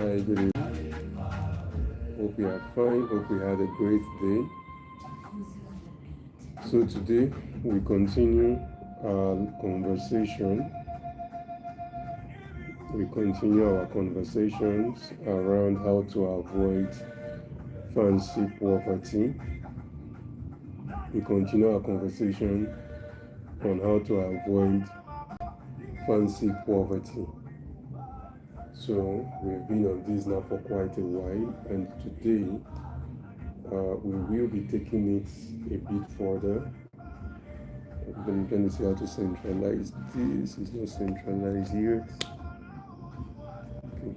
Hi, good evening. Hope you are fine. Hope you had a great day. So today we continue our conversation. We continue our conversations around how to avoid fancy poverty. We continue our conversation on how to avoid fancy poverty. So we've been on this now for quite a while, and today we will be taking it a bit further. I'm going to see how to centralize this. It's not centralized yet. Okay.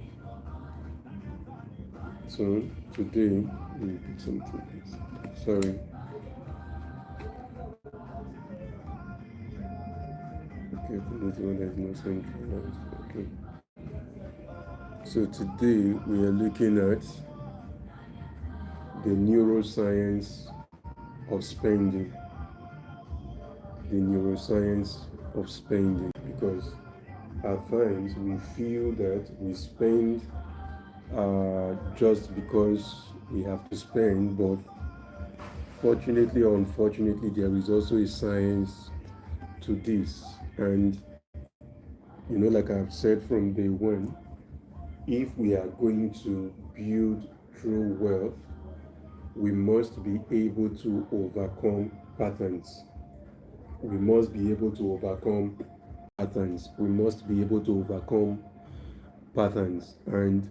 So today we put something. Sorry. Okay, for this one there's no centralized. Okay. So today we are looking at the neuroscience of spending. The neuroscience of spending, because at times we feel that we spend just because we have to spend, but fortunately or unfortunately, there is also a science to this. And like I've said from day one, if we are going to build true wealth, we must be able to overcome patterns. We must be able to overcome patterns. We must be able to overcome patterns. And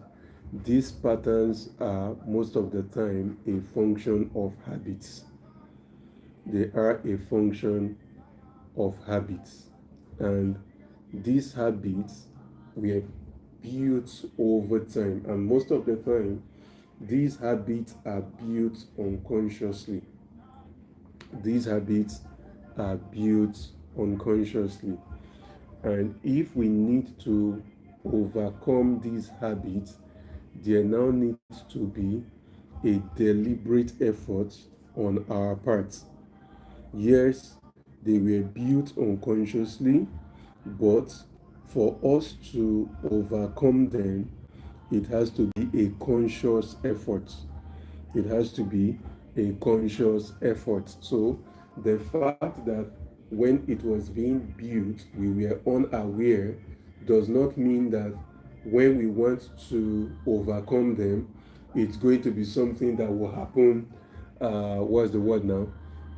these patterns are most of the time a function of habits. They are a function of habits. And these habits were built over time. And most of the time, these habits are built unconsciously. These habits are built unconsciously. And if we need to overcome these habits, there now needs to be a deliberate effort on our part. Yes, they were built unconsciously, but for us to overcome them, it has to be a conscious effort. It has to be a conscious effort. So the fact that when it was being built, we were unaware does not mean that when we want to overcome them, it's going to be something that will happen. What's the word now?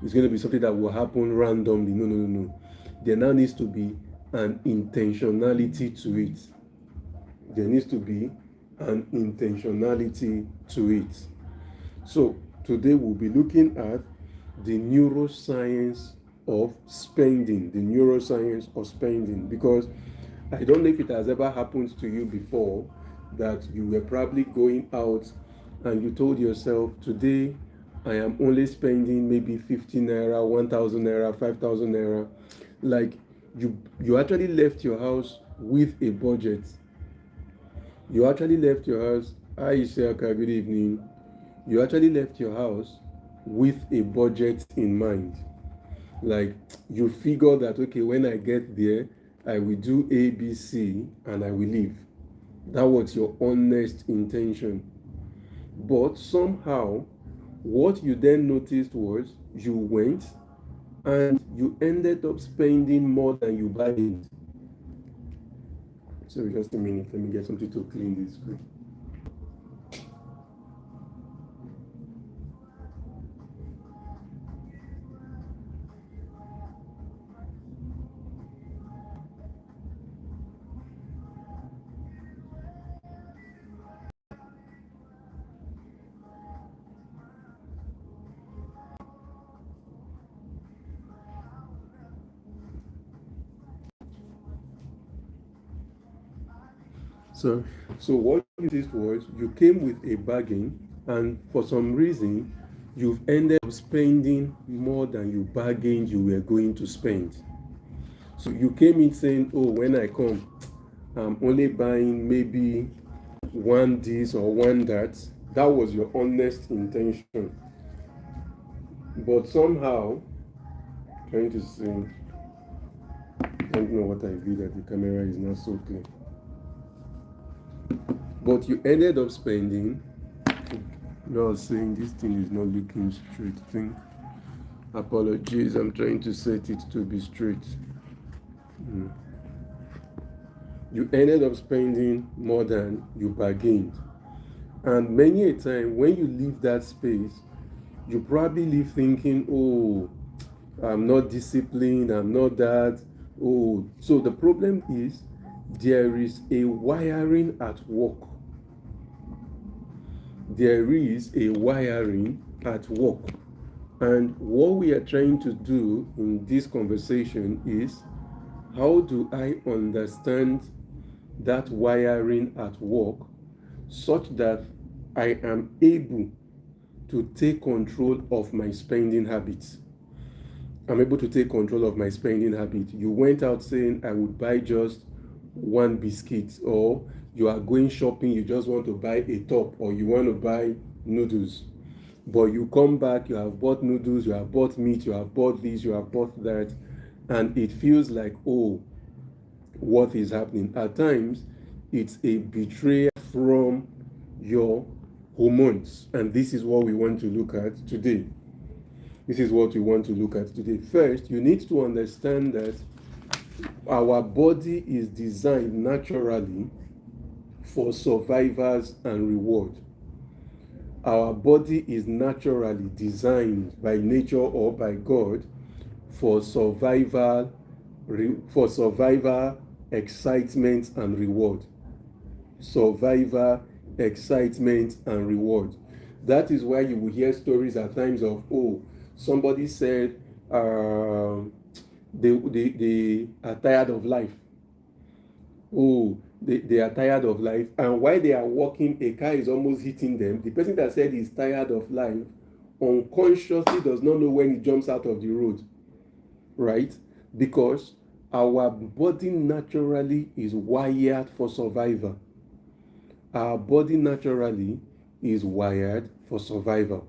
It's going to be something that will happen randomly. No, no, no, no. There now needs to be an intentionality to it. There needs to be an intentionality to it. So today we'll be looking at the neuroscience of spending, the neuroscience of spending, because I don't know if it has ever happened to you before that you were probably going out and you told yourself, today I am only spending maybe 15 naira, 1,000 naira, 5,000 naira. Like you actually left your house with a budget. You actually left your house. Hi, Isiaka, good evening. You actually left your house with a budget in mind. Like you figure that, okay, when I get there, I will do A, B, C, and I will leave. That was your honest intention. But somehow, what you then noticed was you went and you ended up spending more than you bargained. So just a minute, let me get something to clean this screen. So, so what you did was you came with a bargain, and for some reason, you've ended up spending more than you bargained you were going to spend. So you came in saying, "Oh, when I come, I'm only buying maybe one this or one that." That was your honest intention. But somehow, trying to see, I don't know what I did that the camera is not so clear. but you ended up spending. No, I was saying this thing is not looking straight. Thing. Apologies, I'm trying to set it to be straight. You ended up spending more than you bargained. And many a time when you leave that space, you probably leave thinking, oh, I'm not disciplined, I'm not that. Oh, so the problem is there is a wiring at work. There is a wiring at work. And what we are trying to do in this conversation is how do I understand that wiring at work such that I am able to take control of my spending habits. I'm able to take control of my spending habit. You went out saying I would buy just one biscuit, or you are going shopping, you just want to buy a top, or you want to buy noodles. But you come back, you have bought noodles, you have bought meat, you have bought this, you have bought that, and it feels like, oh, what is happening? At times, it's a betrayal from your hormones. And this is what we want to look at today. This is what we want to look at today. First, you need to understand that our body is designed naturally for survivors and reward. Our body is naturally designed by nature or by God for survival, excitement and reward. Survivor, excitement and reward. That is why you will hear stories at times of, oh, somebody said they are tired of life. Oh, they are tired of life. And while they are walking, a car is almost hitting them. The person that said he's tired of life unconsciously does not know when he jumps out of the road. Right? Because our body naturally is wired for survival. Our body naturally is wired for survival.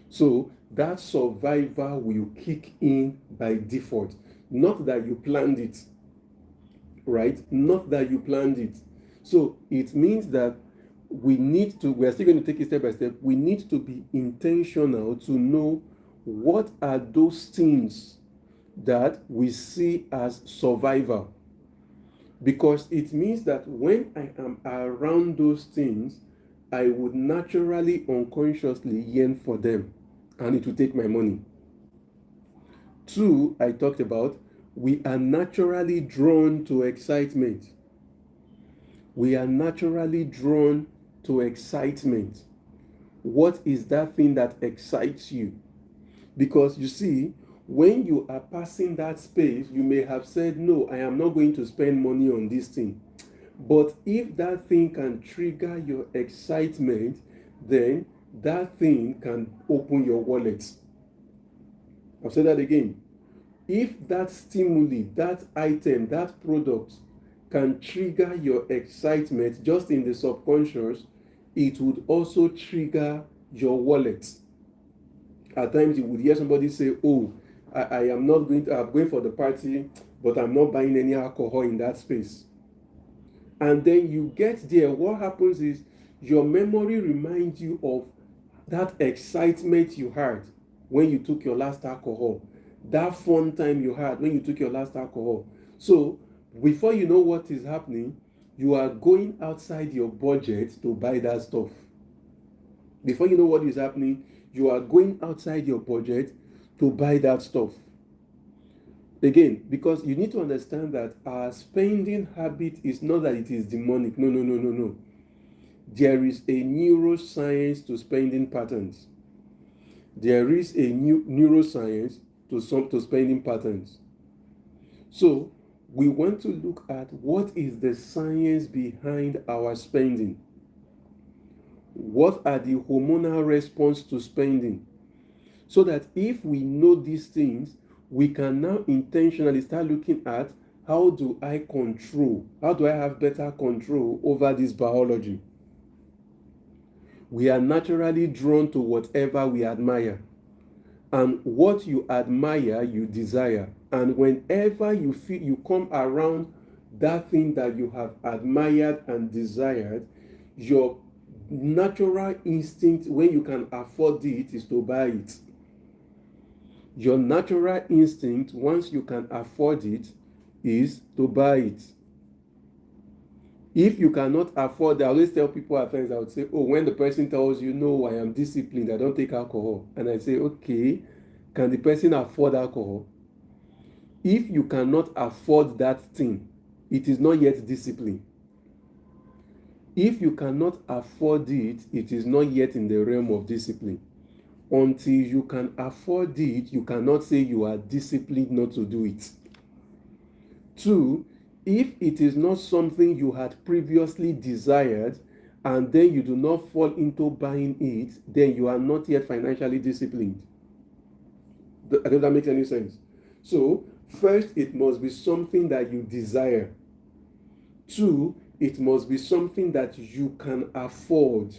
So that survival will kick in by default. Not that you planned it, right? Not that you planned it. So it means that we are still going to take it step by step. We need to be intentional to know what are those things that we see as survival. Because it means that when I am around those things, I would naturally, unconsciously yearn for them, and it will take my money. Two, I talked about, we are naturally drawn to excitement. We are naturally drawn to excitement. What is that thing that excites you? Because you see, when you are passing that space, you may have said, no, I am not going to spend money on this thing. But if that thing can trigger your excitement, then that thing can open your wallet. I'll say that again. If that stimuli, that item, that product can trigger your excitement just in the subconscious, it would also trigger your wallet. At times you would hear somebody say, oh, I'm going for the party, but I'm not buying any alcohol in that space. And then you get there, what happens is your memory reminds you of that excitement you had when you took your last alcohol, that fun time you had when you took your last alcohol. So before you know what is happening, you are going outside your budget to buy that stuff. Before you know what is happening, you are going outside your budget to buy that stuff. Again, because you need to understand that our spending habit is not that it is demonic. No. There is a neuroscience to spending patterns. There is a neuroscience to spending patterns. So we want to look at what is the science behind our spending. What are the hormonal response to spending? So that if we know these things, we can now intentionally start looking at how do I have better control over this biology. We are naturally drawn to whatever we admire. And what you admire, you desire. And whenever you feel you come around that thing that you have admired and desired, Your natural instinct when you can afford it is to buy it. Your natural instinct once you can afford it is to buy it. If you cannot afford, I always tell people at times, I would say, oh, when the person tells you, no, I am disciplined, I don't take alcohol. And I say, okay, can the person afford alcohol? If you cannot afford that thing, it is not yet discipline. If you cannot afford it, it is not yet in the realm of discipline. Until you can afford it, you cannot say you are disciplined not to do it. 2, if it is not something you had previously desired and then you do not fall into buying it, then you are not yet financially disciplined. I don't know if that makes any sense. So, first, it must be something that you desire. 2, it must be something that you can afford.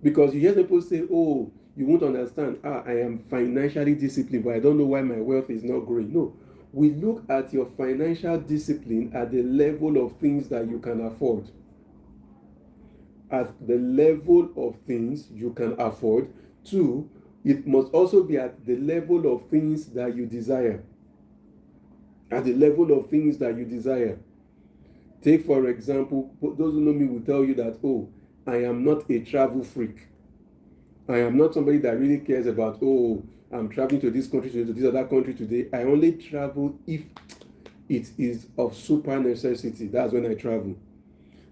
Because you hear people say, oh, you won't understand, I am financially disciplined, but I don't know why my wealth is not growing. No, we look at your financial discipline at the level of things that you can afford. At the level of things you can afford. 2, it must also be at the level of things that you desire. At the level of things that you desire. Take, for example, those who know me will tell you that, oh, I am not a travel freak. I am not somebody that really cares about, oh, I'm traveling to this country today, to this other country today. I only travel if it is of super necessity. That's when I travel.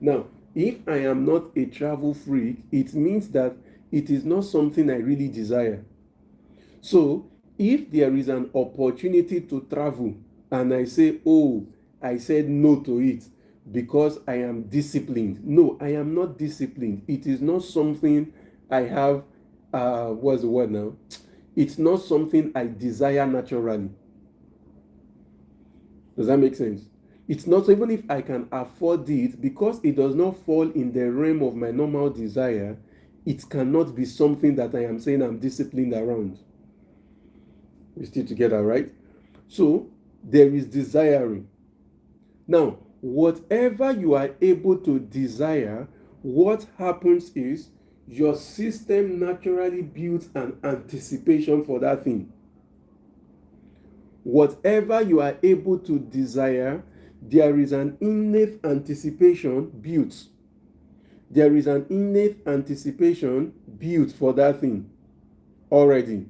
Now, if I am not a travel freak, it means that it is not something I really desire. So, if there is an opportunity to travel and I say, oh, I said no to it because I am disciplined. No, I am not disciplined. It is not something I have, what's the word now? It's not something I desire naturally. Does that make sense? It's not, even if I can afford it, because it does not fall in the realm of my normal desire, it cannot be something that I am saying I'm disciplined around. We're still together, right? So, there is desiring. Now, whatever you are able to desire, what happens is your system naturally builds an anticipation for that thing. Whatever you are able to desire, there is an innate anticipation built. There is an innate anticipation built for that thing already.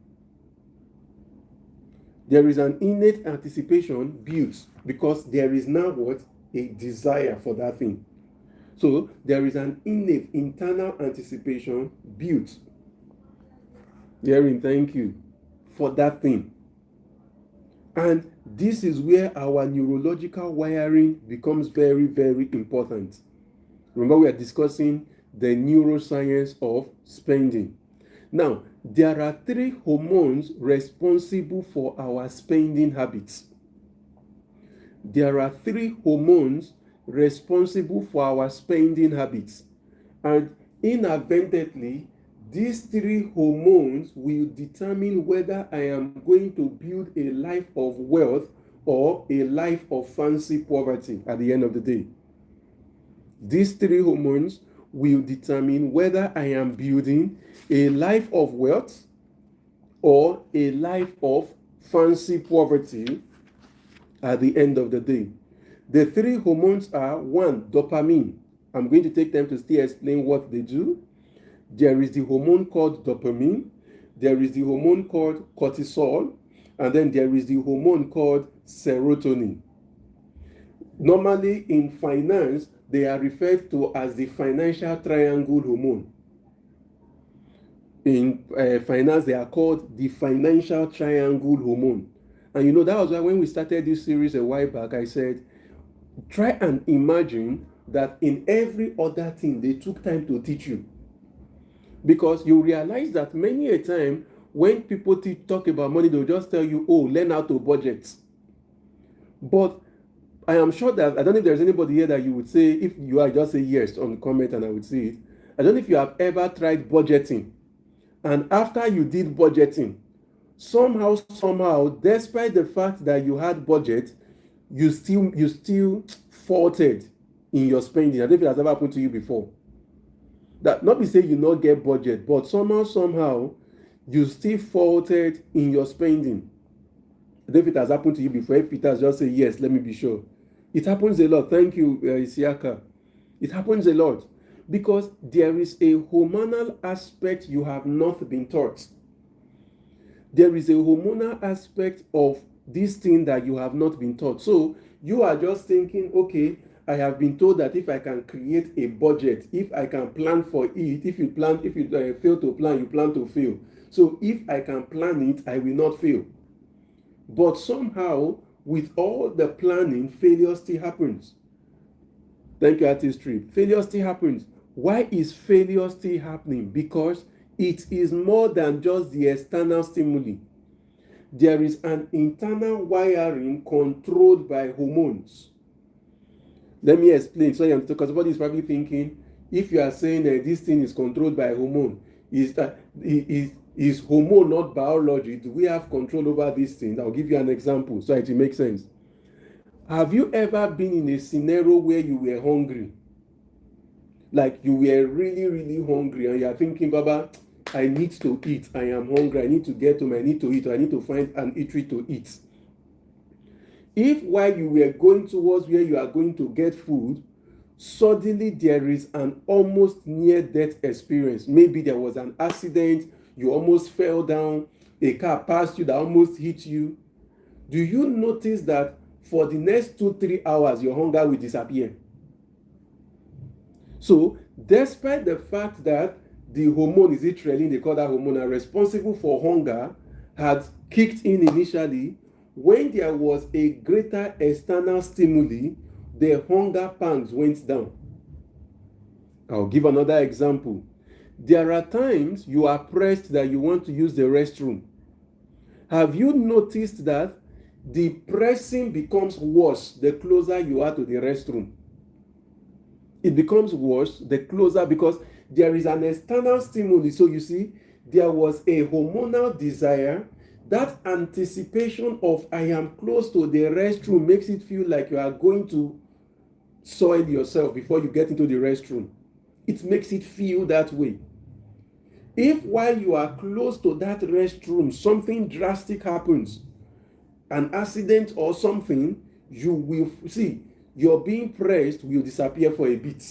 There is an innate anticipation built because there is now what? A desire for that thing. So there is an innate internal anticipation built. Hearing, thank you, for that thing. And this is where our neurological wiring becomes very, very important. Remember, we are discussing the neuroscience of spending. Now, there are 3 hormones responsible for our spending habits. There are 3 hormones responsible for our spending habits. And inadvertently, these 3 hormones will determine whether I am going to build a life of wealth or a life of fancy poverty at the end of the day. These 3 hormones will determine whether I am building a life of wealth or a life of fancy poverty at the end of the day. The 3 hormones are: 1, dopamine. I'm going to take time to still explain what they do. There is the hormone called dopamine, there is the hormone called cortisol, and then there is the hormone called serotonin. Normally in finance, they are referred to as the financial triangle hormone. In finance, they are called the financial triangle hormone. And you know, that was why when we started this series a while back, I said, try and imagine that in every other thing, they took time to teach you. Because you realize that many a time, when people talk about money, they'll just tell you, oh, learn how to budget. But I am sure that, I don't know if there's anybody here that you would say, if you are, just say yes on the comment and I would see it. I don't know if you have ever tried budgeting. And after you did budgeting, somehow, despite the fact that you had budget, you still faulted in your spending. I don't know if it has ever happened to you before. That not be say you not get budget, but somehow you still faulted in your spending. If it has happened to you before, if it has, just say yes, let me be sure. It happens a lot. Thank you, Isiaka. It happens a lot because there is a hormonal aspect you have not been taught. There is a hormonal aspect of this thing that you have not been taught. So you are just thinking, okay, I have been told that if I can create a budget, if I can plan for it, if you fail to plan, you plan to fail. So if I can plan it, I will not fail. But somehow, with all the planning, failure still happens. Thank you, Artistry. Failure still happens. Why is failure still happening? Because it is more than just the external stimuli. There is an internal wiring controlled by hormones. Let me explain. So, because somebody is probably thinking, if you are saying that this thing is controlled by hormone, is hormone not biology? Do we have control over this thing? I'll give you an example so it will make sense. Have you ever been in a scenario where you were hungry? Like you were really, really hungry and you are thinking, Baba, I need to eat. I am hungry. I need to get home. I need to eat. I need to find an eatery to eat. If while you were going towards where you are going to get food, suddenly there is an almost near-death experience. Maybe there was an accident, you almost fell down, a car passed you that almost hit you. Do you notice that for the next 2-3 hours, your hunger will disappear? So, despite the fact that the hormone, is it tretinoin, they call that hormone, are responsible for hunger, had kicked in initially, when there was a greater external stimuli, the hunger pangs went down. I'll give another example. There are times you are pressed that you want to use the restroom. Have you noticed that the pressing becomes worse the closer you are to the restroom? It becomes worse the closer, because there is an external stimuli. So you see, there was a hormonal desire. That anticipation of I am close to the restroom makes it feel like you are going to soil yourself before you get into the restroom. It makes it feel that way. If while you are close to that restroom, something drastic happens, an accident or something, you will see your being pressed will disappear for a bit.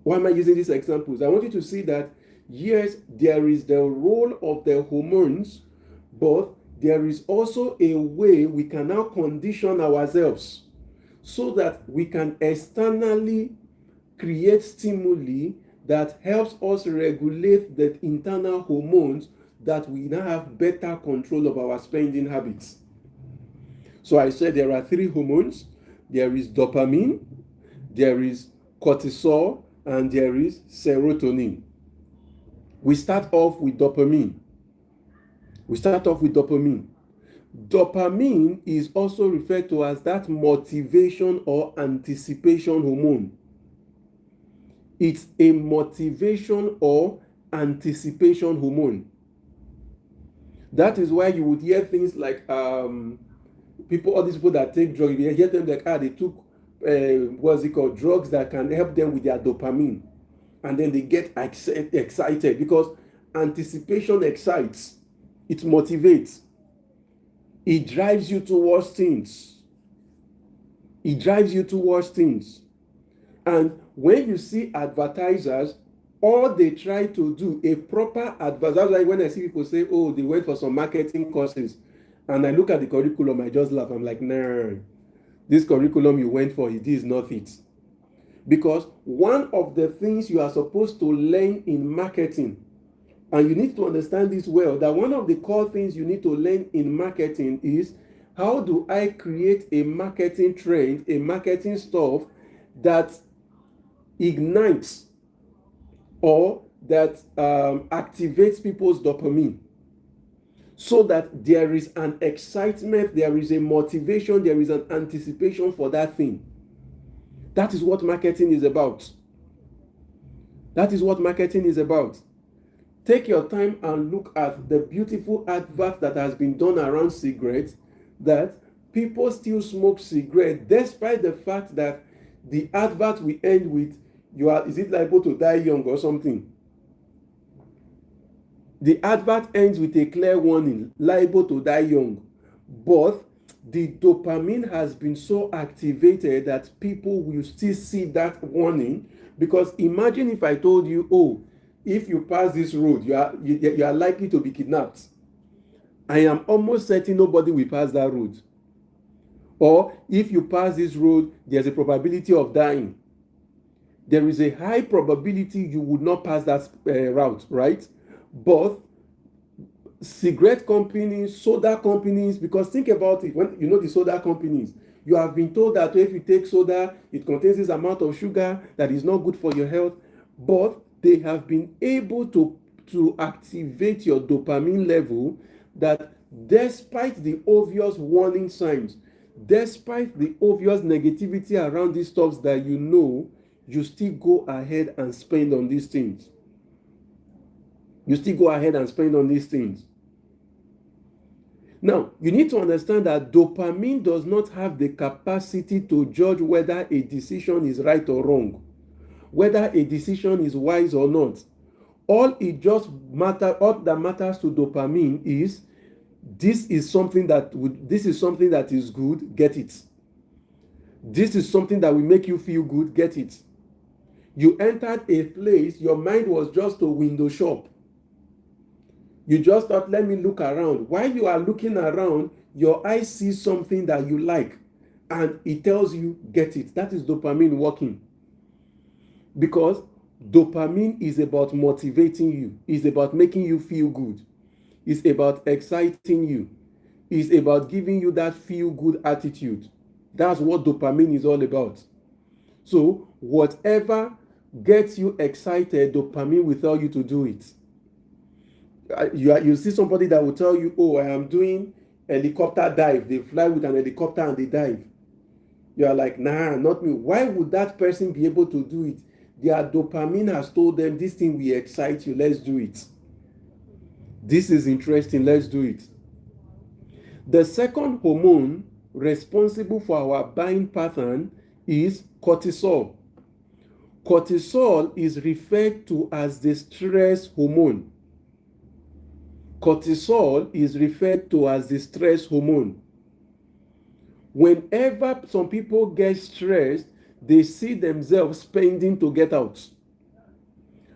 Why am I using these examples? I want you to see that yes, there is the role of the hormones, but there is also a way we can now condition ourselves so that we can externally create stimuli that helps us regulate the internal hormones, that we now have better control of our spending habits. So I said there are 3 hormones. There is dopamine, there is cortisol, and there is serotonin. We start off with dopamine. Dopamine is also referred to as that motivation or anticipation hormone. It's a motivation or anticipation hormone. That is why you would hear things like all these people that take drugs, you hear them like, they took drugs that can help them with their dopamine. And then they get excited because anticipation excites. It motivates. It drives you towards things. And when you see advertisers, all they try to do, a proper advertiser, that's like when I see people say, oh, they went for some marketing courses, and I look at the curriculum, I just laugh. I'm like, nah, this curriculum you went for, it is not it. Because one of the things you are supposed to learn in marketing, and you need to understand this well, that one of the core things you need to learn in marketing is, how do I create a marketing trend, a marketing stuff that ignites or that activates people's dopamine, so that there is an excitement, there is a motivation, there is an anticipation for that thing. That is what marketing is about. Take your time and look at the beautiful advert that has been done around cigarettes, that people still smoke cigarettes despite the fact that the advert will end with, is it liable to die young or something? The advert ends with a clear warning, liable to die young. But the dopamine has been so activated that people will still see that warning. Because imagine if I told you, oh, if you pass this road, you are likely to be kidnapped. I am almost certain nobody will pass that road. Or if you pass this road, there's a probability of dying. There is a high probability you would not pass that route, right? But cigarette companies, soda companies, because think about it, when you know the soda companies, you have been told that if you take soda, it contains this amount of sugar that is not good for your health, but they have been able to activate your dopamine level that despite the obvious warning signs, despite the obvious negativity around these stuffs that you know, you still go ahead and spend on these things. You still go ahead and spend on these things. Now, you need to understand that dopamine does not have the capacity to judge whether a decision is right or wrong, whether a decision is wise or not. All that matters to dopamine is this is something that is good, get it. This is something that will make you feel good, get it. You entered a place, your mind was just to window shop. You just thought, let me look around. While you are looking around, your eye sees something that you like, and it tells you, get it. That is dopamine working. Because dopamine is about motivating you, it's about making you feel good, it's about exciting you, it's about giving you that feel good attitude. That's what dopamine is all about. So, whatever gets you excited, dopamine will tell you to do it. You see somebody that will tell you, oh, I am doing helicopter dive. They fly with an helicopter and they dive. You are like, nah, not me. Why would that person be able to do it? Their dopamine has told them, this thing will excite you, let's do it. This is interesting, let's do it. The second hormone responsible for our buying pattern is cortisol. Cortisol is referred to as the stress hormone. Cortisol is referred to as the stress hormone. Whenever some people get stressed, they see themselves spending to get out.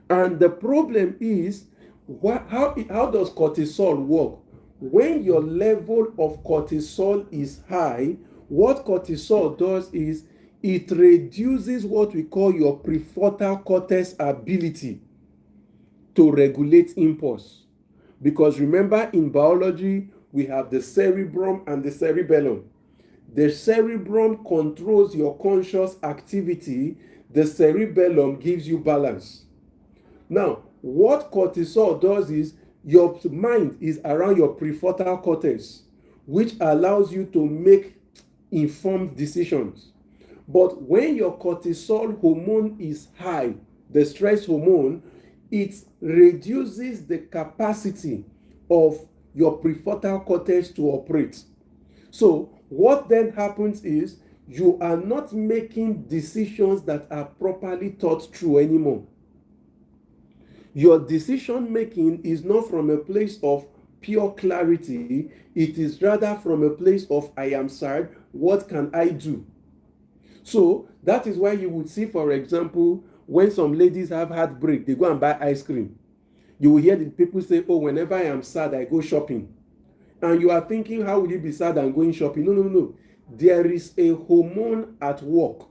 And the problem is, how does cortisol work? When your level of cortisol is high, what cortisol does is it reduces what we call your prefrontal cortex ability to regulate impulse. Because remember, in biology, we have the cerebrum and the cerebellum. The cerebrum controls your conscious activity. The cerebellum gives you balance. Now, what cortisol does is your mind is around your prefrontal cortex, which allows you to make informed decisions. But when your cortisol hormone is high, the stress hormone, it reduces the capacity of your prefrontal cortex to operate. So what then happens is you are not making decisions that are properly thought through anymore. Your decision making is not from a place of pure clarity. It is rather from a place of, I am sad, what can I do? So that is why you would see, for example, when some ladies have heartbreak, they go and buy ice cream. You will hear the people say, oh, whenever I am sad, I go shopping. And you are thinking, how will you be sad and going shopping? No. There is a hormone at work.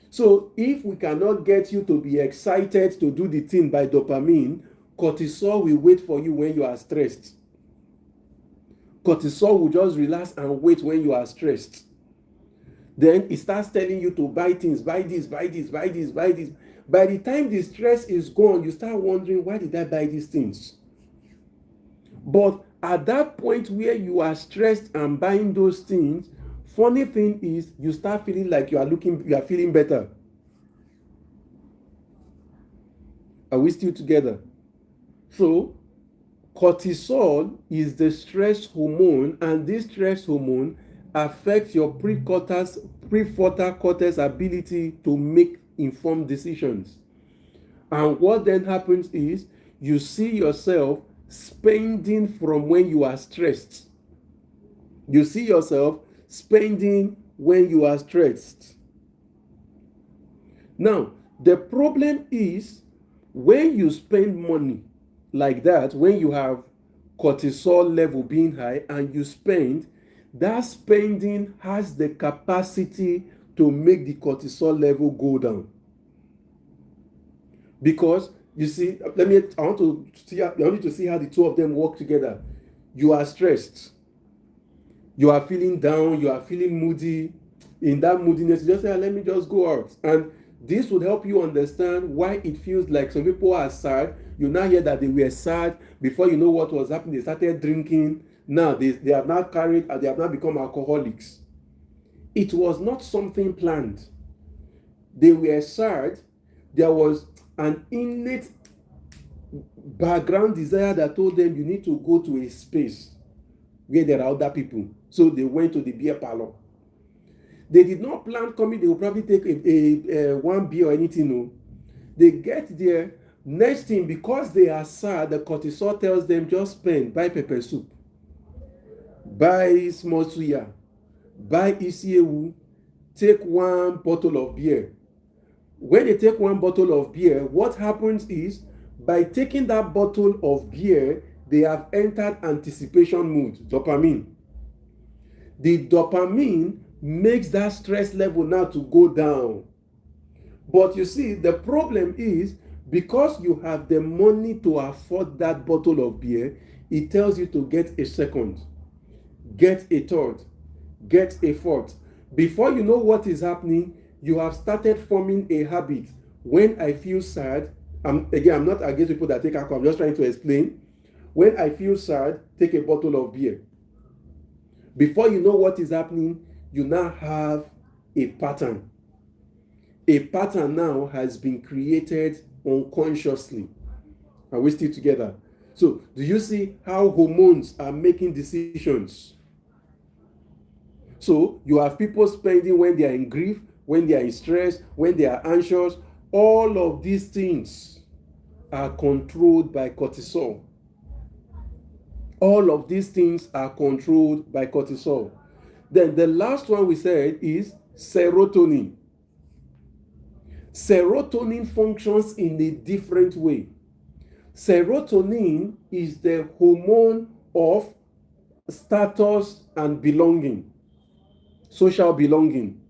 So if we cannot get you to be excited to do the thing by dopamine, cortisol will wait for you when you are stressed. Cortisol will just relax and wait when you are stressed. Then it starts telling you to buy things, buy this, buy this, buy this, buy this. By the time the stress is gone, you start wondering, why did I buy these things? But at that point where you are stressed and buying those things, funny thing is you start feeling like you are feeling better. Are we still together? So cortisol is the stress hormone, and this stress hormone affects your prefrontal cortex ability to make informed decisions. And what then happens is you see yourself spending from when you are stressed. You see yourself spending when you are stressed. Now, the problem is when you spend money like that, when you have cortisol level being high and you spend, that spending has the capacity to make the cortisol level go down. Because you see, I want you to see how the two of them work together. You are stressed. You are feeling down, you are feeling moody. In that moodiness, you just say, let me just go out. And this would help you understand why it feels like some people are sad. You now hear that they were sad. Before you know what was happening, they started drinking. Now they have now carried and they have now become alcoholics. It was not something planned. They were sad. There was an innate background desire that told them you need to go to a space where there are other people. So they went to the beer parlor. They did not plan coming. They will probably take a one beer or anything. No. They get there. Next thing, because they are sad, the cortisol tells them just spend, buy pepper soup, buy small suya, buy isiewu, take one bottle of beer. When they take one bottle of beer, what happens is, by taking that bottle of beer, they have entered anticipation mood, dopamine. The dopamine makes that stress level now to go down. But you see, the problem is, because you have the money to afford that bottle of beer, it tells you to get a second, get a third, get a fourth. Before you know what is happening, you have started forming a habit. When I feel sad, I'm not against people that take alcohol, I'm just trying to explain. When I feel sad, take a bottle of beer. Before you know what is happening, you now have a pattern. A pattern now has been created unconsciously. Are we still together? So, do you see how hormones are making decisions? So, you have people spending when they are in grief, when they are in stress, when they are anxious. All of these things are controlled by cortisol. All of these things are controlled by cortisol. Then the last one we said is serotonin. Serotonin functions in a different way. Serotonin is the hormone of status and belonging, social belonging.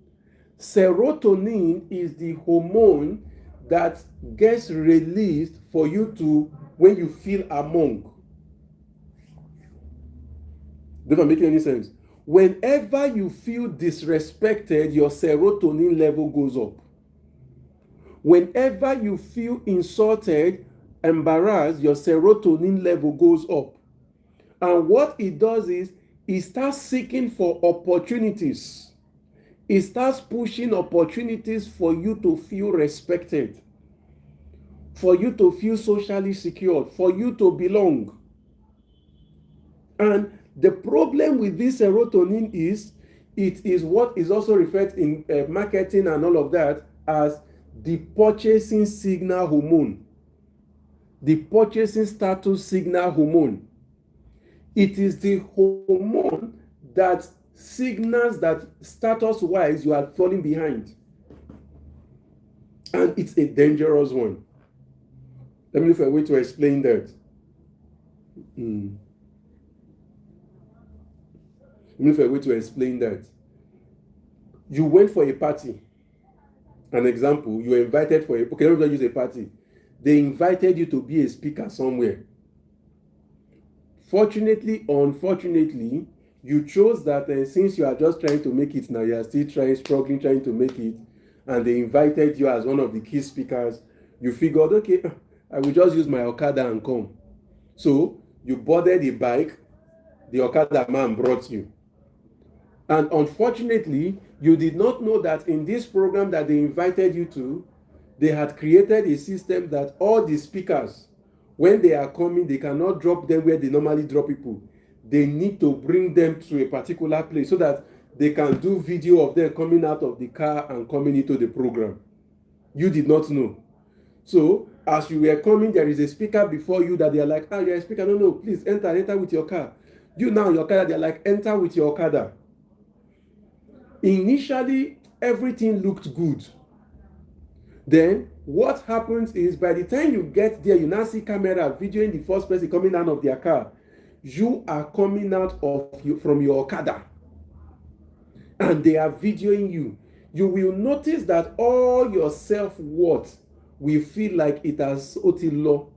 Serotonin is the hormone that gets released for you to, when you feel among. Does that make any sense? Whenever you feel disrespected, your serotonin level goes up. Whenever you feel insulted, embarrassed, your serotonin level goes up. And what it does is, it starts seeking for opportunities. It starts pushing opportunities for you to feel respected, for you to feel socially secured, for you to belong. And the problem with this serotonin is, it is what is also referred in marketing and all of that as the purchasing signal hormone, the purchasing status signal hormone. It is the hormone that signals that status-wise you are falling behind. And it's a dangerous one. Let me look for a way to explain that. Let me look for a way to explain that. You went for a party. An example, you were invited for okay, let me use a party. They invited you to be a speaker somewhere. Fortunately or unfortunately, you chose that since you are just trying to make it now, you are still struggling, trying to make it, and they invited you as one of the key speakers, you figured, okay, I will just use my Okada and come. So you boarded a bike, the Okada man brought you. And unfortunately, you did not know that in this program that they invited you to, they had created a system that all the speakers, when they are coming, they cannot drop them where they normally drop people. They need to bring them to a particular place so that they can do video of them coming out of the car and coming into the program. You did not know. So as you were coming, there is a speaker before you that they are like, ah, you're a speaker. No, please enter with your car. You now your car, they're like, enter with your Okada. Initially, everything looked good. Then what happens is by the time you get there, you now see camera videoing the first person coming out of their car. You are coming out from your Okada. And they are videoing you. You will notice that all your self-worth will feel like it has low.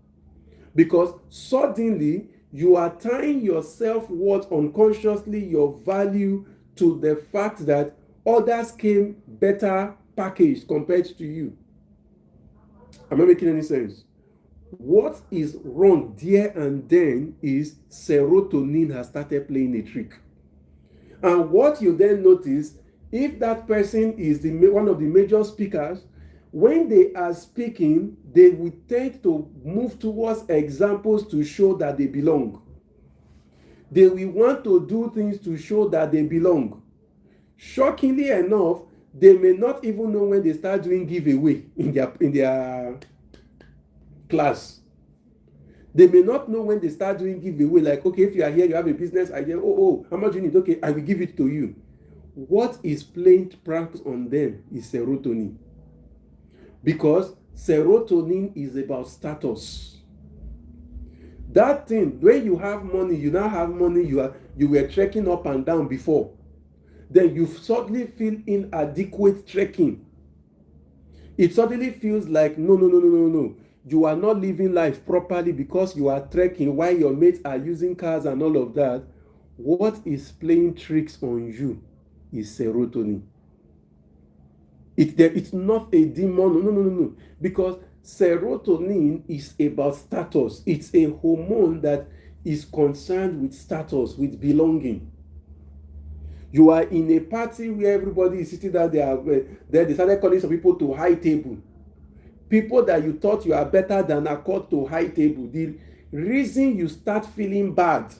Because suddenly you are tying your self-worth unconsciously, your value, to the fact that others came better packaged compared to you. Am I making any sense? What is wrong there and then is serotonin has started playing a trick. And what you then notice, if that person is one of the major speakers, when they are speaking, they will tend to move towards examples to show that they belong. They will want to do things to show that they belong. Shockingly enough, they may not even know when they start doing giveaway in their class. They may not know when they start doing giveaway, like, okay, if you are here, you have a business idea, how much do you need? Okay, I will give it to you. What is playing pranks on them is serotonin. Because serotonin is about status. That thing, when you have money, you now have money, you were trekking up and down before. Then you suddenly feel inadequate trekking. It suddenly feels like, no. You are not living life properly because you are trekking while your mates are using cars and all of that. What is playing tricks on you is serotonin. It's not a demon. No. Because serotonin is about status. It's a hormone that is concerned with status, with belonging. You are in a party where everybody is sitting down there. They started calling some people to high table. People that you thought you are better than are called to high table. The reason you start feeling bad,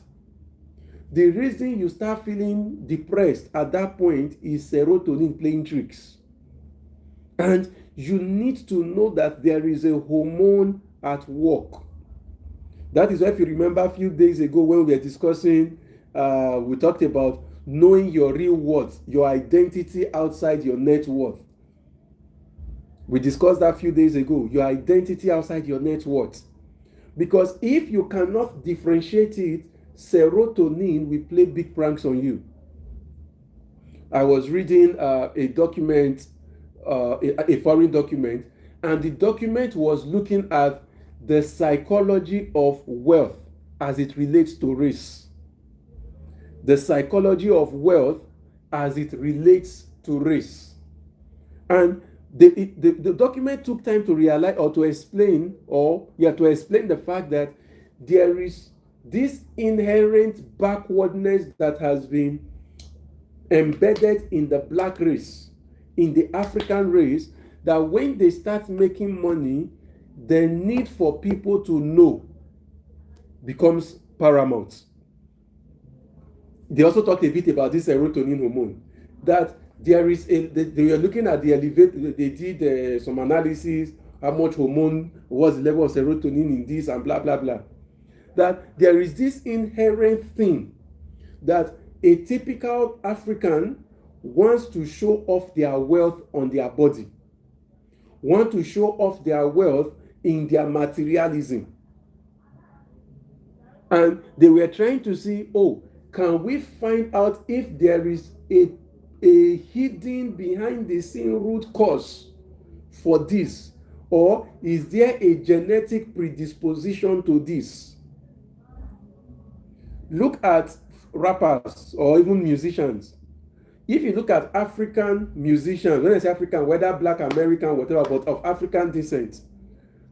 the reason you start feeling depressed at that point is serotonin playing tricks. And you need to know that there is a hormone at work. That is why, if you remember a few days ago when we were discussing, we talked about knowing your real worth, your identity outside your net worth. We discussed that a few days ago, your identity outside your net worth. Because if you cannot differentiate it, serotonin will play big pranks on you. I was reading a document, a foreign document, and the document was looking at the psychology of wealth as it relates to race. The psychology of wealth as it relates to race. And the document took time to realize or to explain the fact that there is this inherent backwardness that has been embedded in the black race, in the African race, that when they start making money, the need for people to know becomes paramount. They also talked a bit about this serotonin hormone, that they were looking at the elevate. They did some analysis, how much hormone was the level of serotonin in this and blah blah blah. That there is this inherent thing that a typical African wants to show off their wealth on their body, want to show off their wealth in their materialism, and they were trying to see, can we find out if there is a hidden behind the scene root cause for this, or is there a genetic predisposition to this? Look at rappers or even musicians. If you look at African musicians, when I say African, whether black, American, whatever, but of African descent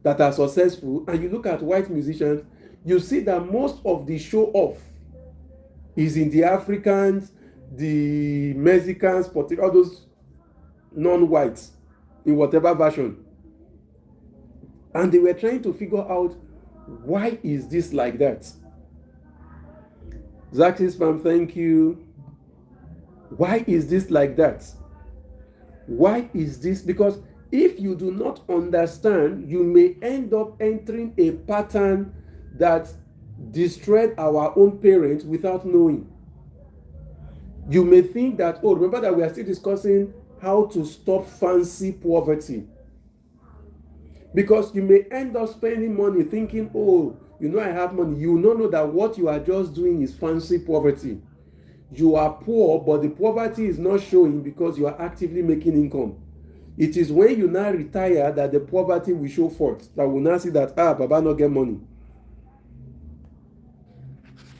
that are successful, and you look at white musicians, you see that most of the show off is in the Africans, the Mexicans, all those non-whites in whatever version. And they were trying to figure out, why is this like that? Zaxis fam, thank you. Why is this like that? Why is this? Because if you do not understand, you may end up entering a pattern that destroyed our own parents without knowing. You may think that, oh, remember that we are still discussing how to stop fancy poverty. Because you may end up spending money thinking, oh, I have money. You don't know that what you are just doing is fancy poverty. You are poor, but the poverty is not showing because you are actively making income. It is when you now retire that the poverty will show forth. That will now see that, Baba not get money.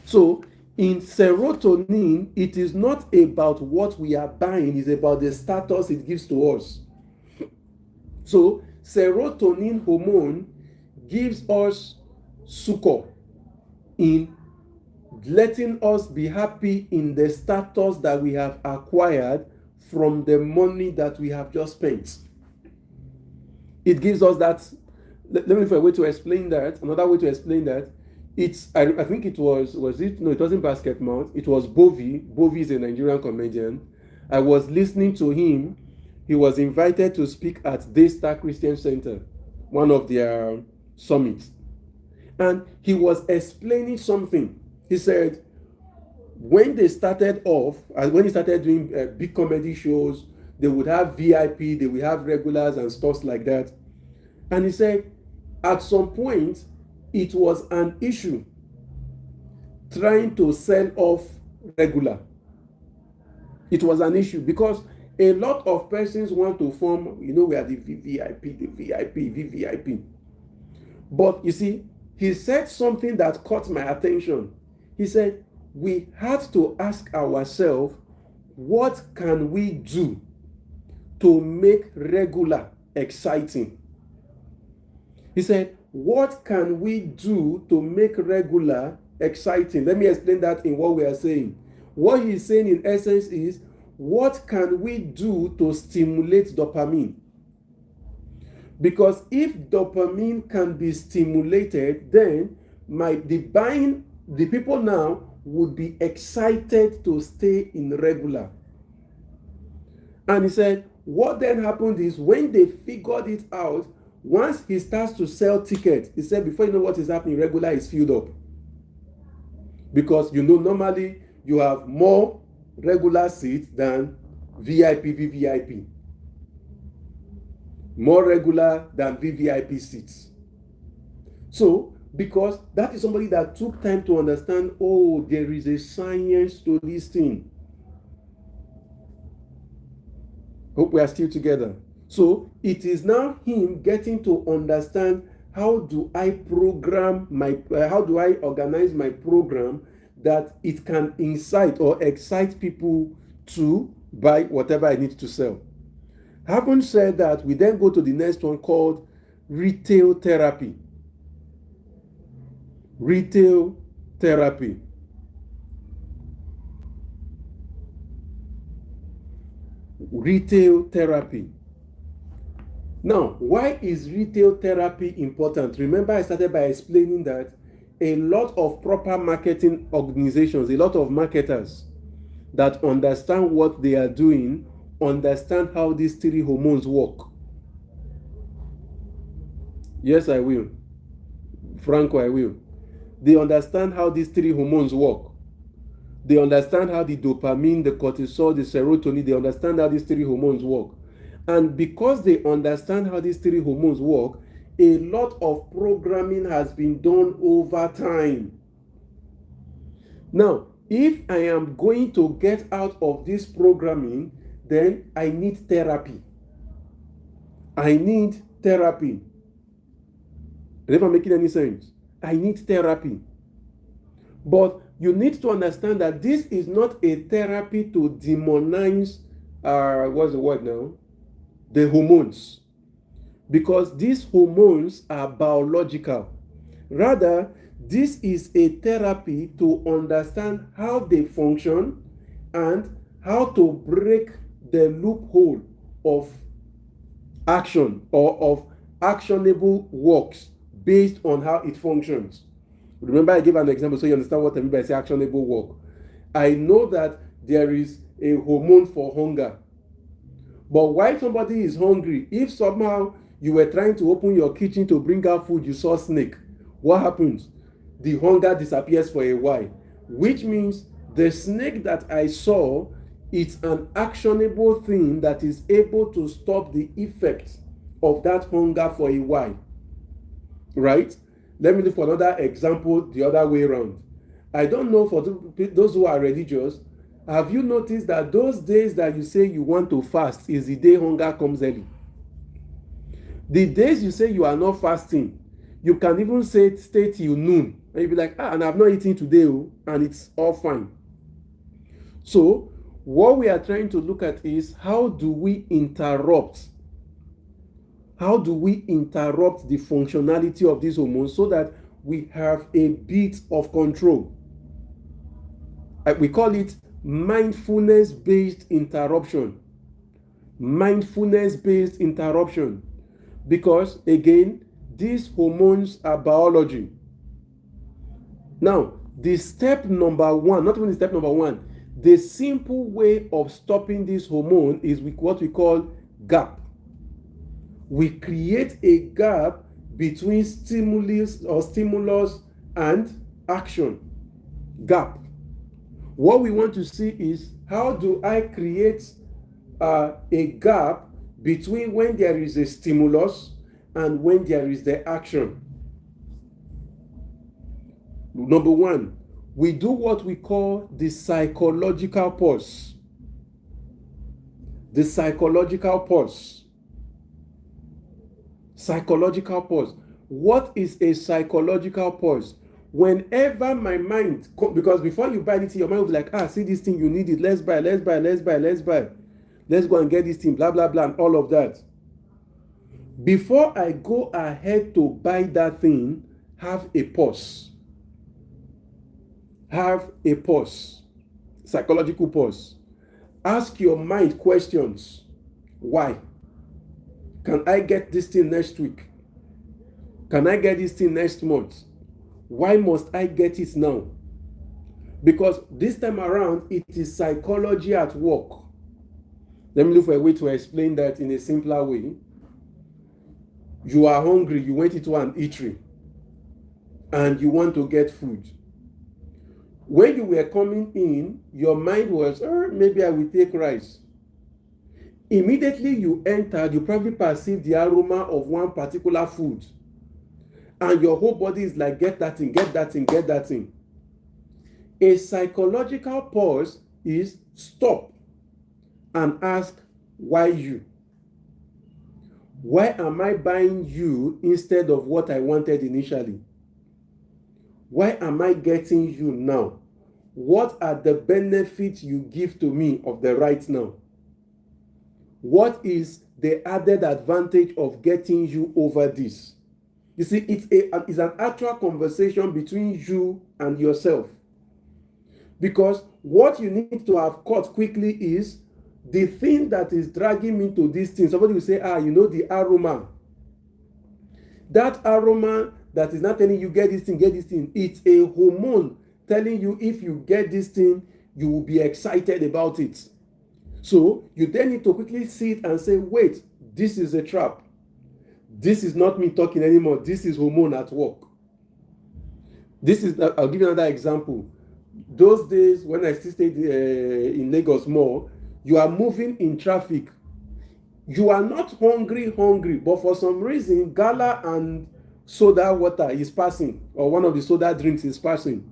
So, in serotonin, it is not about what we are buying, it's about the status it gives to us. So, serotonin hormone gives us succor in letting us be happy in the status that we have acquired from the money that we have just spent. It gives us that. Let me find a way to explain that. Another way to explain that. I think it was it? No, it wasn't Basket Mount. It was Bovi. Bovi is a Nigerian comedian. I was listening to him. He was invited to speak at Daystar Christian Center, one of their summits. And he was explaining something. He said, when they started off, when he started doing big comedy shows, they would have VIP, they would have regulars and stuff like that. And he said, at some point, it was an issue trying to sell off regular. It was an issue because a lot of persons want to form, we are the VVIP, the VIP, VVIP. But you see, he said something that caught my attention. He said, we had to ask ourselves, what can we do to make regular exciting? He said, what can we do to make regular exciting? Let me explain that in what we are saying. What he's saying in essence is, what can we do to stimulate dopamine? Because if dopamine can be stimulated, then the people now would be excited to stay in regular. And he said, what then happened is when they figured it out, once he starts to sell tickets, he said, before you know what is happening, regular is filled up. Because normally you have more regular seats than VIP, VVIP. More regular than VVIP seats. So, because that is somebody that took time to understand, oh, there is a science to this thing. Hope we are still together. So, it is now him getting to understand how do I organize my program that it can incite or excite people to buy whatever I need to sell. Having said that, we then go to the next one called retail therapy. Retail therapy. Retail therapy. Now, why is retail therapy important? Remember, I started by explaining that a lot of proper marketing organizations, a lot of marketers that understand what they are doing, understand how these three hormones work. Yes, I will. Franco, I will. They understand how these three hormones work. They understand how the dopamine, the cortisol, the serotonin, they understand how these three hormones work. And because they understand how these three hormones work, a lot of programming has been done over time. Now, if I am going to get out of this programming, then I need therapy. I need therapy. If I'm making any sense, I need therapy. But you need to understand that this is not a therapy to demonize, what's the word now? The hormones. Because these hormones are biological. Rather, this is a therapy to understand how they function and how to break the loophole of action or of actionable works based on how it functions. Remember, I gave an example so you understand what I mean by say actionable work. I know that there is a hormone for hunger, But while somebody is hungry, if somehow you were trying to open your kitchen to bring out food, you saw snake, what happens? The hunger disappears for a while, which means the snake that I saw, it's an actionable thing that is able to stop the effect of that hunger for a while. Right? Let me look for another example the other way around. I don't know, for those who are religious, have you noticed that those days that you say you want to fast is the day hunger comes early? The days you say you are not fasting, you can even say stay till noon, and you'll be like, and I've not eaten today, and it's all fine. So what we are trying to look at is how do we interrupt the functionality of these hormones so that we have a bit of control. We call it mindfulness-based interruption. Mindfulness-based interruption. Because, again, these hormones are biology. Now, the step number one, not even the step number one, the simple way of stopping this hormone is with what we call gap. We create a gap between stimulus and action. Gap. What we want to see is, how do I create a gap between when there is a stimulus and when there is the action? Number one, we do what we call the psychological pause. The psychological pause. Psychological pause. What is a psychological pause? Whenever my mind, because before you buy anything, your mind will be like, see this thing, you need it, let's buy. Let's go and get this thing, blah, blah, blah, and all of that. Before I go ahead to buy that thing, have a pause. Have a pause. Psychological pause. Ask your mind questions. Why? Can I get this thing next week? Can I get this thing next month? Why must I get it now? Because this time around, it is psychology at work. Let me look for a way to explain that in a simpler way. You are hungry, you went into an eatery, and you want to get food. When you were coming in, your mind was, maybe I will take rice. Immediately you entered, you probably perceived the aroma of one particular food. And your whole body is like, get that thing, get that thing, get that thing. A psychological pause is stop and ask, why you? Why am I buying you instead of what I wanted initially? Why am I getting you now? What are the benefits you give to me of the right now? What is the added advantage of getting you over this? You see, it's an actual conversation between you and yourself. Because what you need to have caught quickly is the thing that is dragging me to this thing. Somebody will say, the aroma. That aroma that is not telling you get this thing. It's a hormone telling you if you get this thing, you will be excited about it. So you then need to quickly sit and say, wait, this is a trap. This is not me talking anymore. This is hormone at work. I'll give you another example. Those days when I still stayed in Lagos more, you are moving in traffic. You are not hungry, but for some reason, gala and soda water is passing, or one of the soda drinks is passing.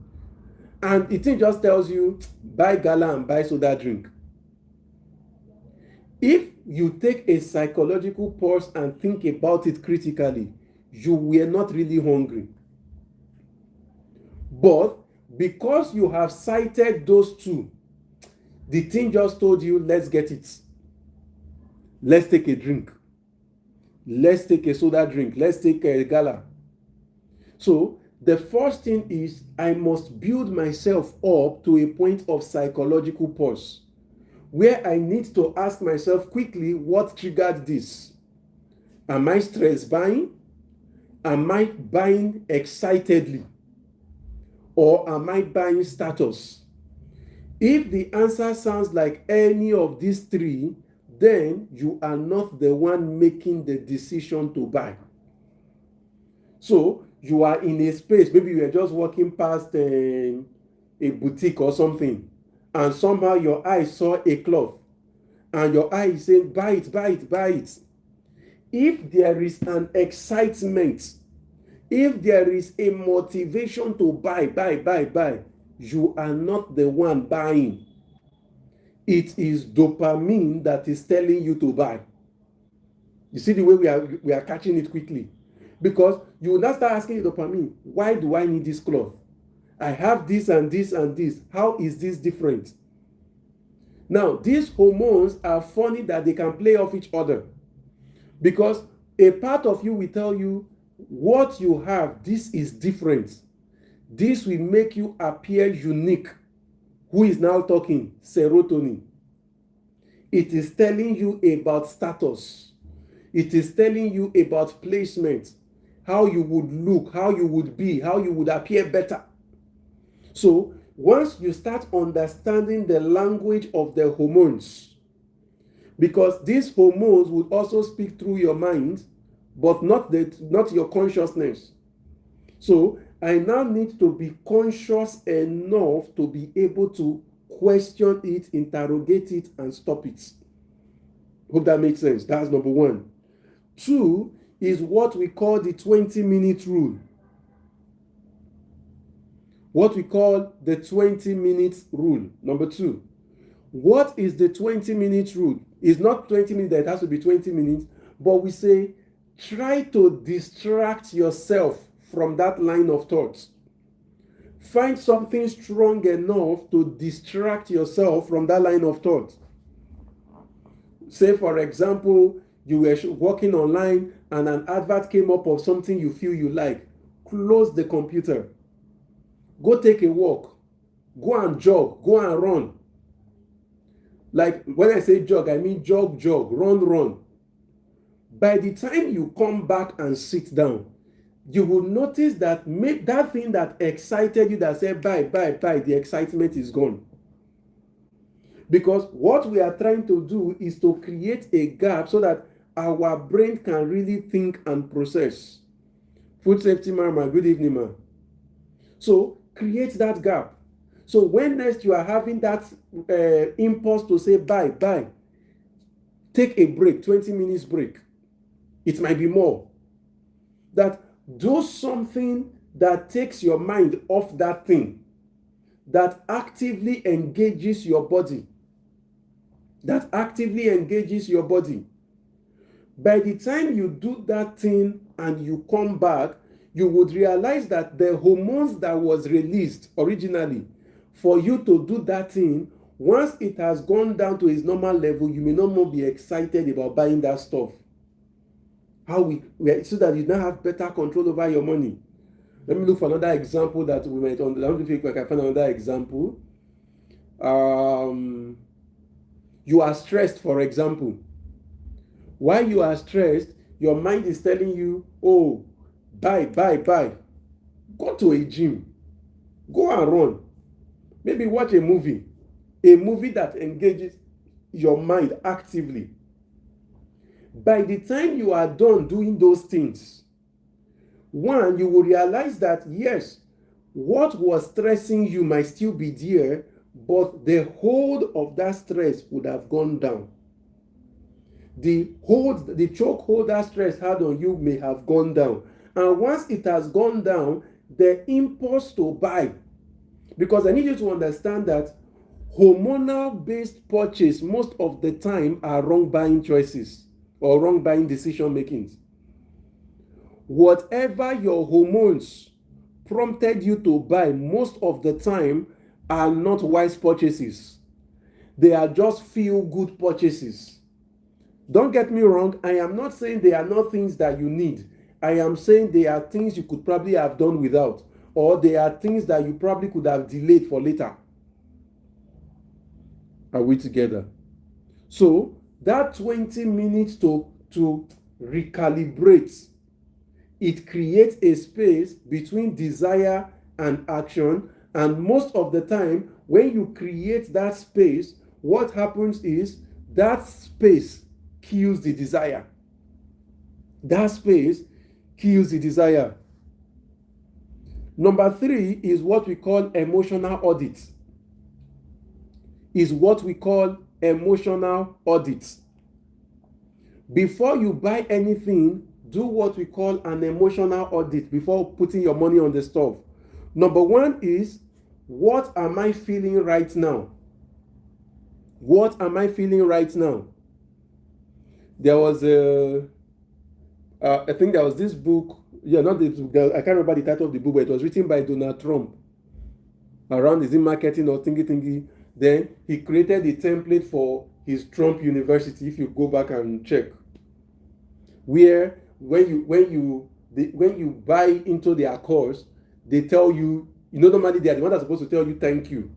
And it just tells you, buy gala and buy soda drink. If you take a psychological pause and think about it critically, you were not really hungry. But because you have cited those two, the thing just told you, let's get it. Let's take a drink. Let's take a soda drink. Let's take a gala. So the first thing is, I must build myself up to a point of psychological pause, where I need to ask myself quickly, what triggered this? Am I stress buying? Am I buying excitedly? Or am I buying status? If the answer sounds like any of these three, then you are not the one making the decision to buy. So you are in a space, maybe you are just walking past a boutique or something, and somehow your eye saw a cloth, and your eye is saying, buy it, buy it, buy it. If there is an excitement, if there is a motivation to buy, you are not the one buying. It is dopamine that is telling you to buy. You see the way we are catching it quickly. Because you will now start asking dopamine, why do I need this cloth? I have this and this and this. How is this different? Now, these hormones are funny that they can play off each other. Because a part of you will tell you, what you have, this is different. This will make you appear unique. Who is now talking? Serotonin. It is telling you about status. It is telling you about placement, how you would look, how you would be, how you would appear better. So once you start understanding the language of the hormones, because these hormones would also speak through your mind, but not your consciousness. So I now need to be conscious enough to be able to question it, interrogate it, and stop it. Hope that makes sense. That's number one. Two is what we call the 20-minute rule. What we call the 20-minute rule. Number two. What is the 20-minute rule? It's not 20 minutes that it has to be 20 minutes, but we say try to distract yourself from that line of thought. Find something strong enough to distract yourself from that line of thought. Say, for example, you were working online and an advert came up of something you feel you like. Close the computer. Go take a walk. Go and jog. Go and run. Like when I say jog, I mean jog, run. By the time you come back and sit down, you will notice that that thing that excited you, that said buy, the excitement is gone. Because what we are trying to do is to create a gap so that our brain can really think and process. Food safety ma'am, good evening, ma'am. So create that gap. So when next you are having that impulse to say buy, take a break, 20 minutes break. It might be more. That do something that takes your mind off that thing, that actively engages your body. By the time you do that thing and you come back, you would realize that the hormones that was released originally for you to do that thing, once it has gone down to its normal level, you may not more be excited about buying that stuff. So that you now have better control over your money. Let me look for another example that we might understand. If I can find another example. You are stressed, for example. While you are stressed, your mind is telling you, oh, buy. Go to a gym. Go and run. Maybe watch a movie that engages your mind actively. By the time you are done doing those things, one, you will realize that yes, what was stressing you might still be there, but the hold of that stress would have gone down. The chokehold that stress had on you may have gone down. And once it has gone down, the impulse to buy, because I need you to understand that hormonal-based purchase most of the time are wrong buying choices or wrong buying decision makings. Whatever your hormones prompted you to buy most of the time are not wise purchases. They are just feel-good purchases. Don't get me wrong, I am not saying they are not things that you need. I am saying they are things you could probably have done without, or they are things that you probably could have delayed for later. Are we together? So that 20 minutes to recalibrate, it creates a space between desire and action. And most of the time, when you create that space, what happens is That space kills the desire. That space kills the desire. Number 3 is what we call emotional audit. Is what we call emotional audit. Before you buy anything, do what we call an emotional audit before putting your money on the stuff. Number 1 is, what am I feeling right now? What am I feeling right now? There was I think there was this book. Yeah, not the book. I can't remember the title of the book, but it was written by Donald Trump. Around, is it marketing or thingy? Then he created a template for his Trump University. If you go back and check, where when you buy into their course, they tell you, normally they are the ones that are supposed to tell you thank you,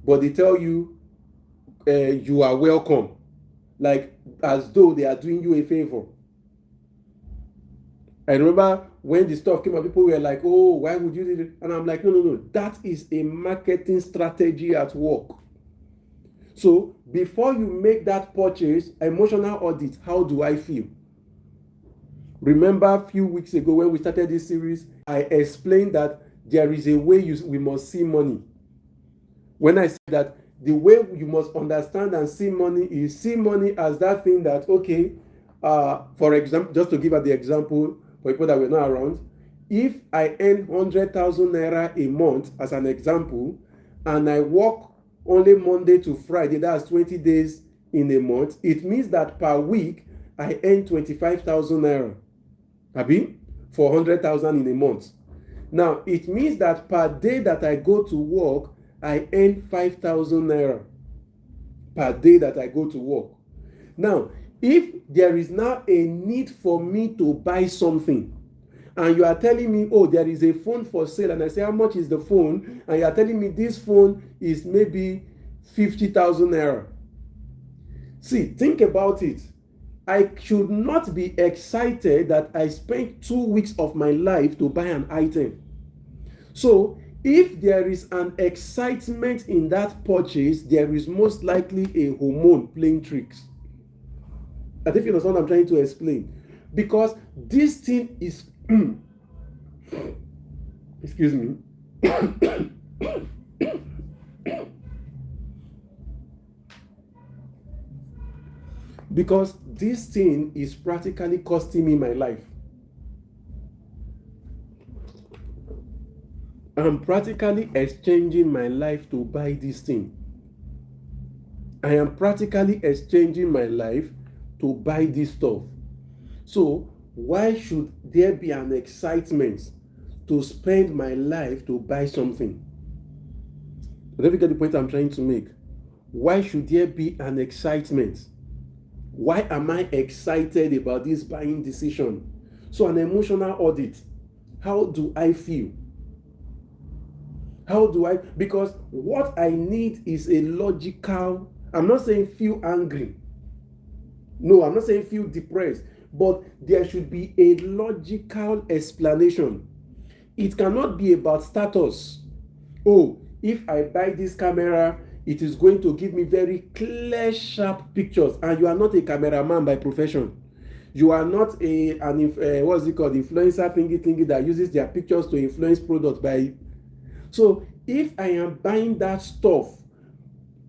but they tell you you are welcome, like as though they are doing you a favor. I remember when the stuff came out, people were like, oh, why would you do it? And I'm like, no. That is a marketing strategy at work. So before you make that purchase, emotional audit, how do I feel? Remember a few weeks ago when we started this series, I explained that there is a way we must see money. When I said that the way you must understand and see money is see money as that thing that, okay, for example, just to give the example for people that were not around, if I earn 100,000 naira a month as an example, and I work only Monday to Friday, that's 20 days in a month, it means that per week I earn 25,000 naira. Abi, for 100,000 in a month. Now, it means that per day that I go to work, I earn 5,000 naira per day that I go to work. Now, if there is now a need for me to buy something, and you are telling me, oh, there is a phone for sale, and I say, how much is the phone? And you are telling me this phone is maybe 50,000 naira. See, think about it. I should not be excited that I spent 2 weeks of my life to buy an item. So, if there is an excitement in that purchase, there is most likely a hormone playing tricks. I think you understand what I'm trying to explain. Because this thing is excuse me. Because this thing is practically costing me my life. I'm practically exchanging my life to buy this thing. I am practically exchanging my life to buy this stuff. So why should there be an excitement to spend my life to buy something? I don't get the point I'm trying to make. Why should there be an excitement? Why am I excited about this buying decision? So an emotional audit. How do I feel? Because what I need is a logical, I'm not saying feel angry. No, I'm not saying feel depressed. But there should be a logical explanation. It cannot be about status. Oh, if I buy this camera, it is going to give me very clear, sharp pictures. And you are not a cameraman by profession. You are not what's it called, influencer thingy that uses their pictures to influence products by. So if I am buying that stuff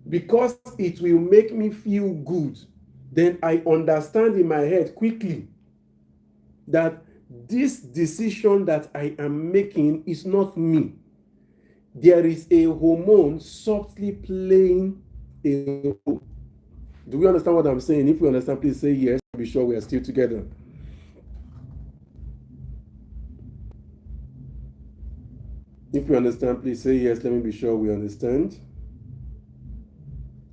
because it will make me feel good, then I understand in my head quickly that this decision that I am making is not me. There is a hormone subtly playing a role. Do we understand what I'm saying? If we understand, please say yes. Be sure we are still together. If you understand, please say yes. Let me be sure we understand.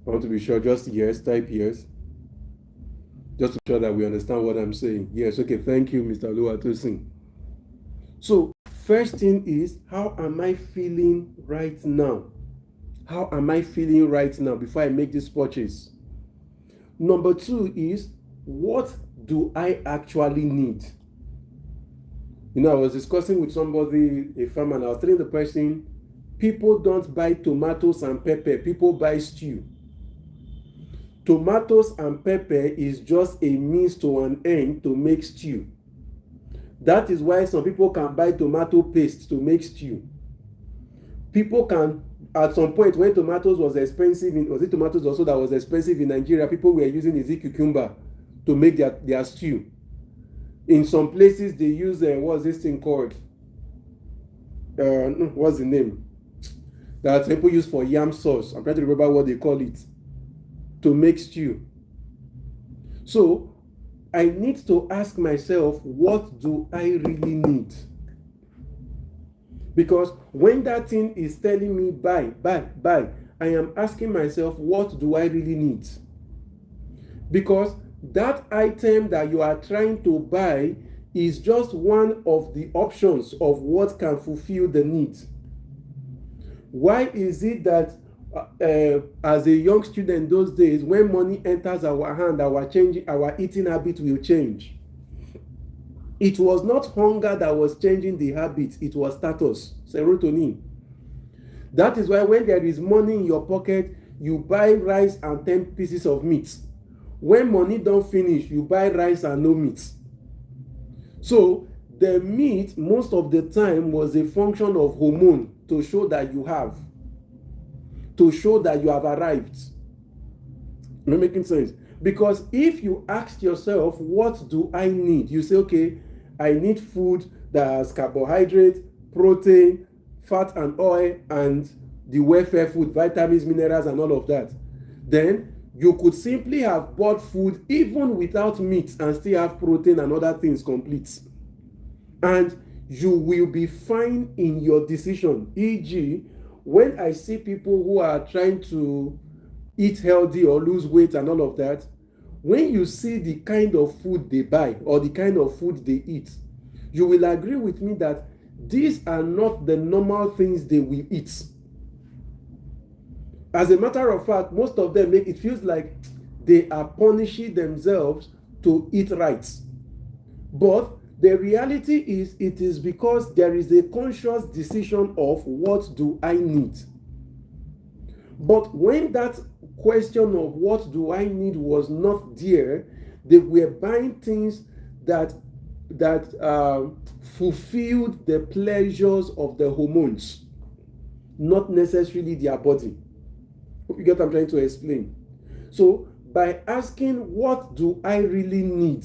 I want to be sure. Just yes. Type yes. Just to be sure that we understand what I'm saying. Yes. Okay. Thank you, Mr. Oluwatosin. So, first thing is, how am I feeling right now? How am I feeling right now before I make this purchase? Number 2 is, what do I actually need? You know, I was discussing with somebody, a farmer, and I was telling the person, people don't buy tomatoes and pepper, people buy stew. tomatoes and pepper is just a means to an end to make stew. That is why some people can buy tomato paste to make stew. People can, at some point when tomatoes was expensive, was it tomatoes also that was expensive in Nigeria, people were using cucumber to make their stew. In some places they use, what's this thing called? What's the name? That people use for yam sauce. I'm trying to remember what they call it. To make stew. So, I need to ask myself, what do I really need? Because when that thing is telling me buy, I am asking myself, what do I really need? Because that item that you are trying to buy is just one of the options of what can fulfill the need. Why is it that as a young student those days, when money enters our hand, our eating habit will change? It was not hunger that was changing the habit, it was status, serotonin. That is why when there is money in your pocket, you buy rice and 10 pieces of meat. When money don't finish, you buy rice and no meat. So the meat most of the time was a function of hormone to show that you have, to show that you have arrived. Am I making sense? Because if you ask yourself, what do I need? You say, okay, I need food that has carbohydrate, protein, fat and oil, and the welfare food, vitamins, minerals, and all of that. Then you could simply have bought food even without meat and still have protein and other things complete. And you will be fine in your decision. E.g., when I see people who are trying to eat healthy or lose weight and all of that, when you see the kind of food they buy or the kind of food they eat, you will agree with me that these are not the normal things they will eat. As a matter of fact, most of them it feels like they are punishing themselves to eat right. But the reality is, it is because there is a conscious decision of what do I need. But when that question of what do I need was not there, they were buying things that fulfilled the pleasures of the hormones, not necessarily their body. Hope you get what I'm trying to explain. So by asking what do I really need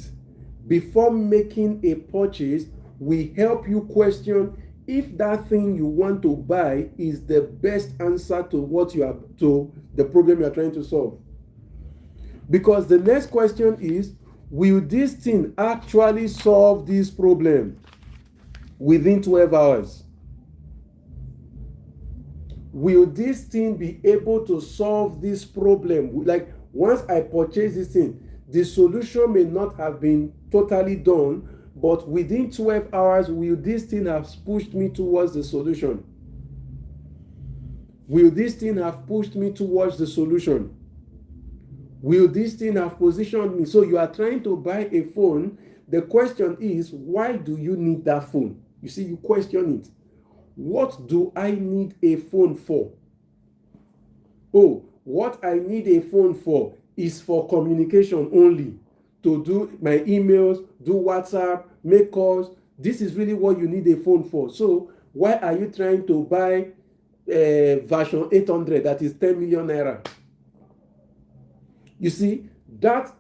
before making a purchase, we help you question if that thing you want to buy is the best answer to what you are, to the problem you are trying to solve. Because the next question is, will this thing actually solve this problem within 12 hours? Will this thing be able to solve this problem? Like, once I purchase this thing, the solution may not have been totally done, but within 12 hours, will this thing have pushed me towards the solution? Will this thing have pushed me towards the solution? Will this thing have positioned me? So you are trying to buy a phone. The question is, why do you need that phone? You see, you question it. What do I need a phone for? Oh, what I need a phone for is for communication only. To do my emails, do WhatsApp, make calls. This is really what you need a phone for. So why are you trying to buy version 800 that is 10 million naira? You see, that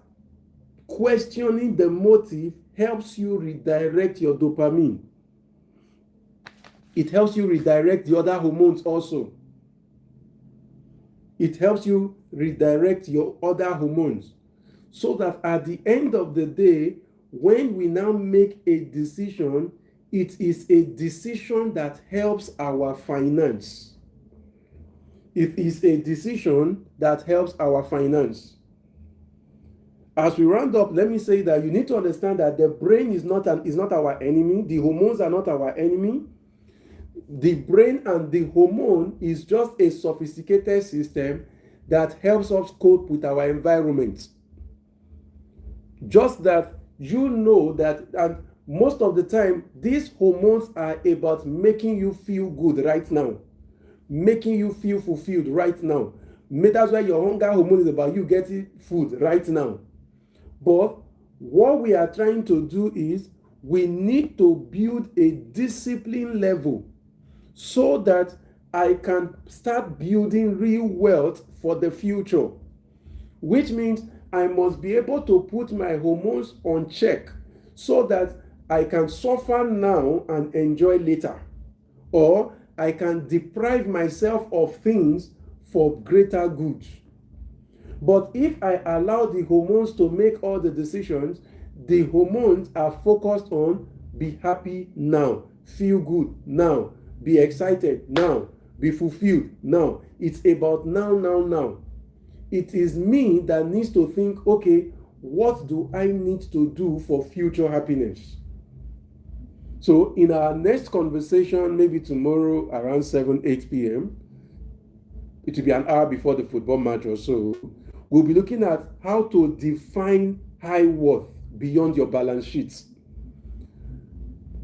questioning the motive helps you redirect your dopamine. It helps you redirect the other hormones also. It helps you redirect your other hormones. So that at the end of the day, when we now make a decision, it is a decision that helps our finance. It is a decision that helps our finance. As we round up, let me say that you need to understand that the brain is not our enemy. The hormones are not our enemy. The brain and the hormone is just a sophisticated system that helps us cope with our environment. Just that you know that, and most of the time, these hormones are about making you feel good right now, making you feel fulfilled right now, That's why your hunger hormone is about you getting food right now. But what we are trying to do is we need to build a discipline level so that I can start building real wealth for the future, which means I must be able to put my hormones on check so that I can suffer now and enjoy later, or I can deprive myself of things for greater good. But if I allow the hormones to make all the decisions, the hormones are focused on be happy now, feel good now, be excited now, be fulfilled now. It's about now, now, now. It is me that needs to think, okay, what do I need to do for future happiness? So in our next conversation, maybe tomorrow around 7, 8 p.m., it will be an hour before the football match or so, we'll be looking at how to define high worth beyond your balance sheet.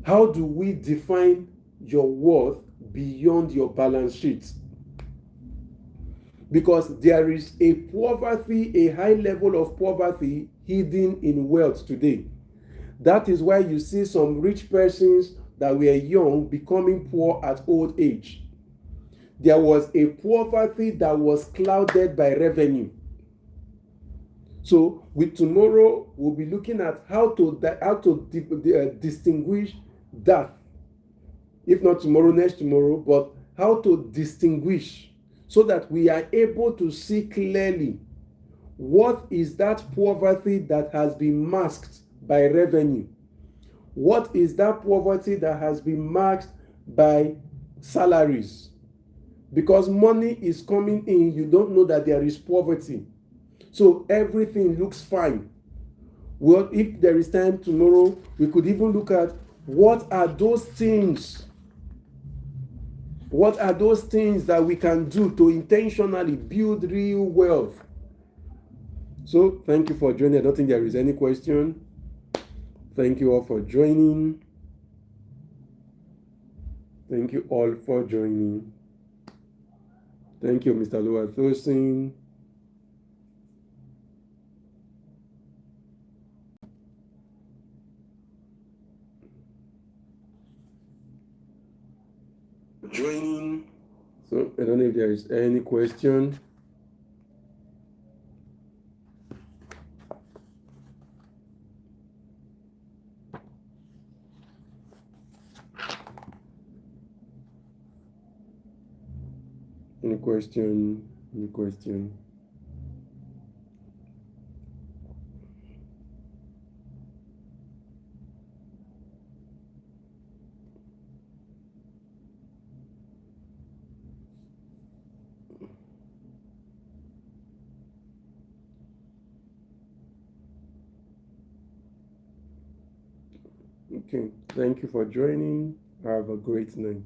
How do we define your worth beyond your balance sheet? Because there is a poverty, a high level of poverty hidden in wealth today. That is why you see some rich persons that were young becoming poor at old age. There was a poverty that was clouded by revenue. So with tomorrow, we'll be looking at how to distinguish that. If not tomorrow, next tomorrow, but how to distinguish so that we are able to see clearly what is that poverty that has been masked by revenue. What is that poverty that has been masked by salaries? Because money is coming in, you don't know that there is poverty. So everything looks fine. Well, if there is time tomorrow, we could even look at what are those things. What are those things that we can do to intentionally build real wealth? So thank you for joining. I don't think there is any question. Thank you all for joining. Thank you all for joining. Thank you, Mr. Loa Thosin. Joining. So I don't know if there is any question. Any question? Any question? Okay, thank you for joining. Have a great night.